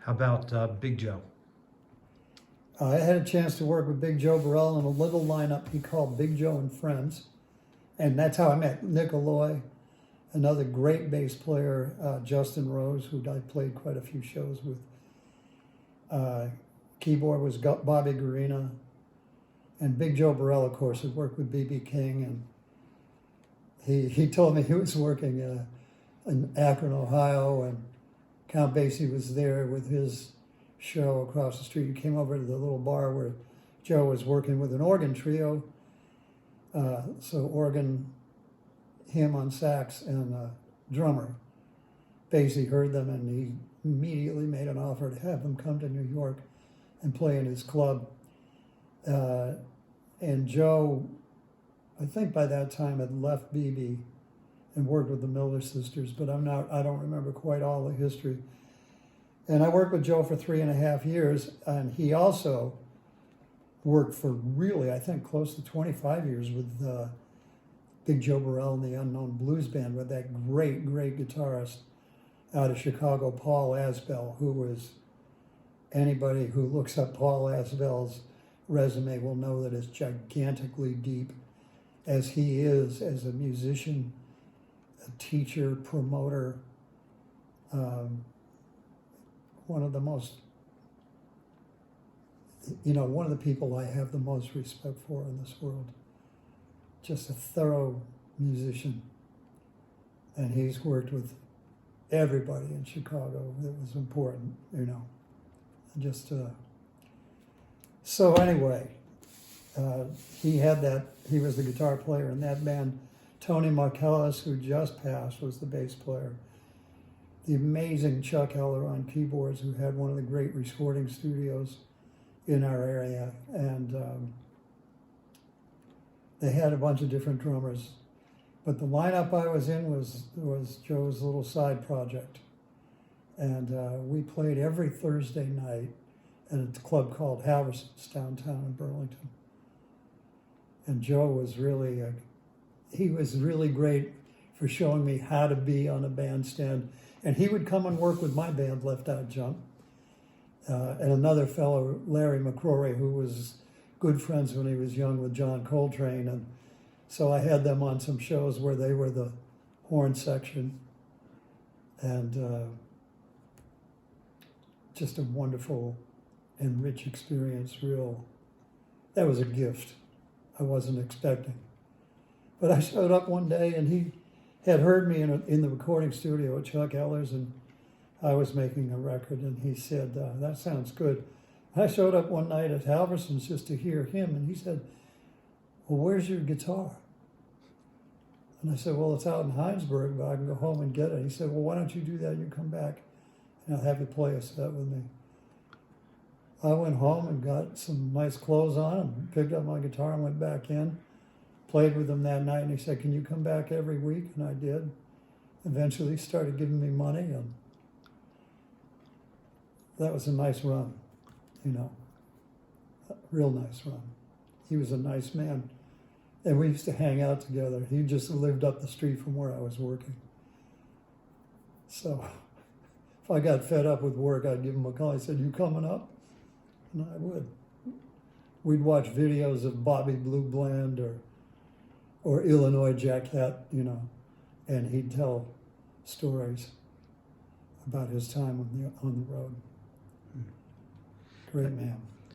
How about Big Joe? I had a chance to work with Big Joe Burrell in a little lineup he called Big Joe and Friends. And that's how I met Nick Alloy, another great bass player, Justin Rose, who I played quite a few shows with. Keyboard was Bobby Garina. And Big Joe Burrell, of course, had worked with B.B. King. And he told me he was working in Akron, Ohio, and Count Basie was there with his show across the street. He came over to the little bar where Joe was working with an organ trio. So organ, him on sax, and drummer. Basie heard them, and he immediately made an offer to have them come to New York and play in his club. And Joe, I think by that time, had left BB and worked with the Miller sisters, but I don't remember quite all the history. And I worked with Joe for 3.5 years, and he also worked for really, I think, close to 25 years with Big Joe Burrell and the Unknown Blues Band, with that great, great guitarist out of Chicago, Paul Asbell, who was, anybody who looks up Paul Asbell's resume will know that it's gigantically deep, as he is as a musician, a teacher, promoter, one of the most, one of the people I have the most respect for in this world. Just a thorough musician. And he's worked with everybody in Chicago that was important, Just, so anyway, he was the guitar player in that band. Tony Markellis, who just passed, was the bass player. The amazing Chuck Heller on keyboards, who had one of the great recording studios in our area. And they had a bunch of different drummers. But the lineup I was in was Joe's little side project. And we played every Thursday night at a club called Halverson's downtown in Burlington. And Joe was really great for showing me how to be on a bandstand. And he would come and work with my band, Left Out Jump. And another fellow, Larry McCrory, who was good friends when he was young with John Coltrane. And so I had them on some shows where they were the horn section. And just a wonderful and rich experience, that was a gift I wasn't expecting. But I showed up one day, and he had heard me in the recording studio at Chuck Eller's, and I was making a record, and he said, that sounds good. I showed up one night at Halverson's just to hear him, and he said, well, where's your guitar? And I said, well, it's out in Heinsberg, but I can go home and get it. He said, well, why don't you do that? You come back, and I'll have you play a set with me. I went home and got some nice clothes on and picked up my guitar and went back in, played with him that night, and he said, can you come back every week? And I did. Eventually he started giving me money, and that was a nice run, a real nice run. He was a nice man, and we used to hang out together. He just lived up the street from where I was working. So if I got fed up with work, I'd give him a call. He said, you coming up? And I would. We'd watch videos of Bobby Blue Bland or Illinois Jacquet, and he'd tell stories about his time on the road. Great man.